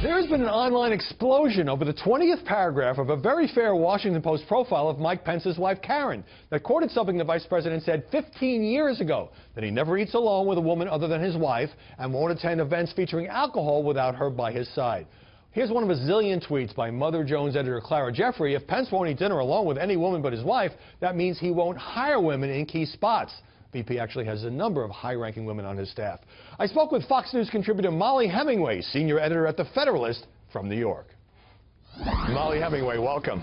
There's been an online explosion over the 20th paragraph of a very fair Washington Post profile of Mike Pence's wife, Karen, that quoted something the vice president said 15 years ago, that he never eats alone with a woman other than his wife and won't attend events featuring alcohol without her by his side. Here's one of a zillion tweets by Mother Jones editor Clara Jeffrey. If Pence won't eat dinner alone with any woman but his wife, that means he won't hire women in key spots. VP actually has a number of high-ranking women on his staff. I spoke with Fox News contributor Molly Hemingway, senior editor at The Federalist from New York. Molly Hemingway, welcome.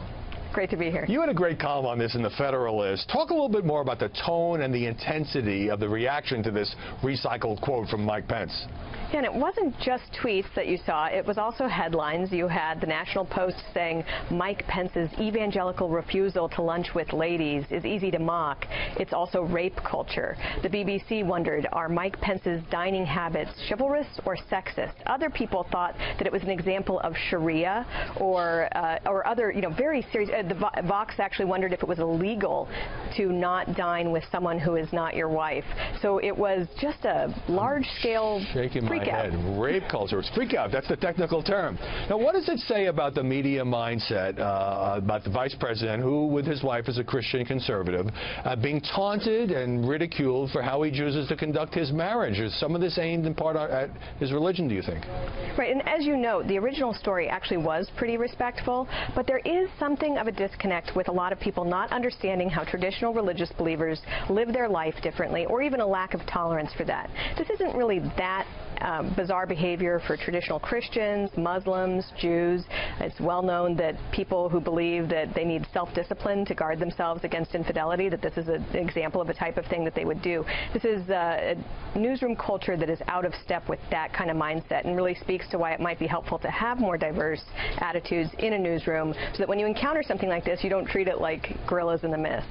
Great to be here. You had a great column on this in The Federalist. Talk a little bit more about the tone and the intensity of the reaction to this recycled quote from Mike Pence. Yeah, and it wasn't just tweets that you saw. It was also headlines. You had the National Post saying Mike Pence's evangelical refusal to lunch with ladies is easy to mock. It's also rape culture. The BBC wondered, are Mike Pence's dining habits chivalrous or sexist? Other people thought that it was an example of Sharia or other, very serious. Vox actually wondered if it was illegal to not dine with someone who is not your wife. So it was just a large-scale freak out. Rape culture. It's freak out. That's the technical term. Now, what does it say about the media mindset about the vice president, who, with his wife, is a Christian conservative, being taunted and ridiculed for how he chooses to conduct his marriage? Is some of this aimed in part at his religion, do you think? Right, and as you know, the original story actually was pretty respectful, but there is something of a disconnect with a lot of people not understanding how traditional religious believers live their life differently, or even a lack of tolerance for that. This isn't really that bizarre behavior for traditional Christians, Muslims, Jews. It's well known that people who believe that they need self-discipline to guard themselves against infidelity, that this is an example of a type of thing that they would do. This is a newsroom culture that is out of step with that kind of mindset, and really speaks to why it might be helpful to have more diverse attitudes in a newsroom, so that when you encounter something like this, you don't treat it like gorillas in the mist.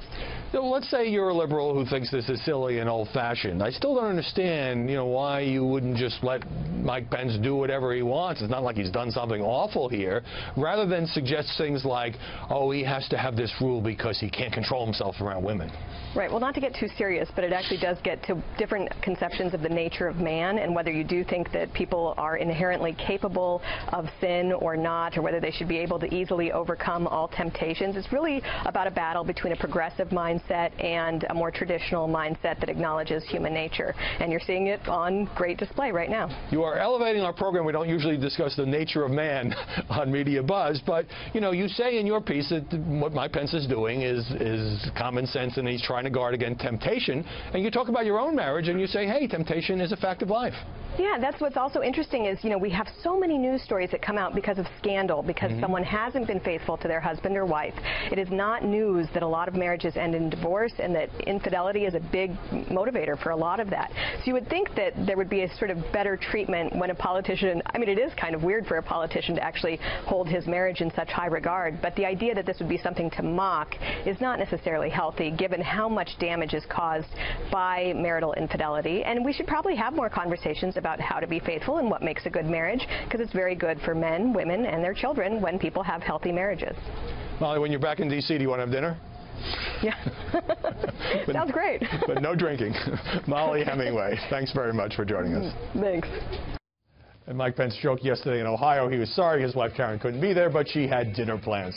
So let's say you're a liberal who thinks this is silly and old-fashioned. I still don't understand, why you wouldn't just let Mike Pence do whatever he wants. It's not like he's done something awful here. Rather than suggest things like, oh, he has to have this rule because he can't control himself around women. Right. Well, not to get too serious, but it actually does get to different conceptions of the nature of man, and whether you do think that people are inherently capable of sin or not, or whether they should be able to easily overcome all temptations. It's really about a battle between a progressive mindset and a more traditional mindset that acknowledges human nature. And you're seeing it on great display right now. You are elevating our program. We don't usually discuss the nature of man on Media Buzz, but, you say in your piece that what Mike Pence is doing is common sense, and he's trying to guard against temptation. And you talk about your own marriage, and you say, hey, temptation is a fact of life. Yeah, that's what's also interesting is, we have so many news stories that come out because of scandal, because someone hasn't been faithful to their husband or wife. It is not news that a lot of marriages end in divorce, and that infidelity is a big motivator for a lot of that. So you would think that there would be a sort of better treatment when a politician, it is kind of weird for a politician to actually hold his marriage in such high regard, but the idea that this would be something to mock is not necessarily healthy, given how much damage is caused by marital infidelity. And we should probably have more conversations about how to be faithful and what makes a good marriage, because it's very good for men, women, and their children when people have healthy marriages. Molly, when you're back in D.C., do you want to have dinner? Yeah. Sounds great. But no drinking. Molly Hemingway, thanks very much for joining us. Thanks. And Mike Pence joked yesterday in Ohio he was sorry his wife Karen couldn't be there, but she had dinner plans.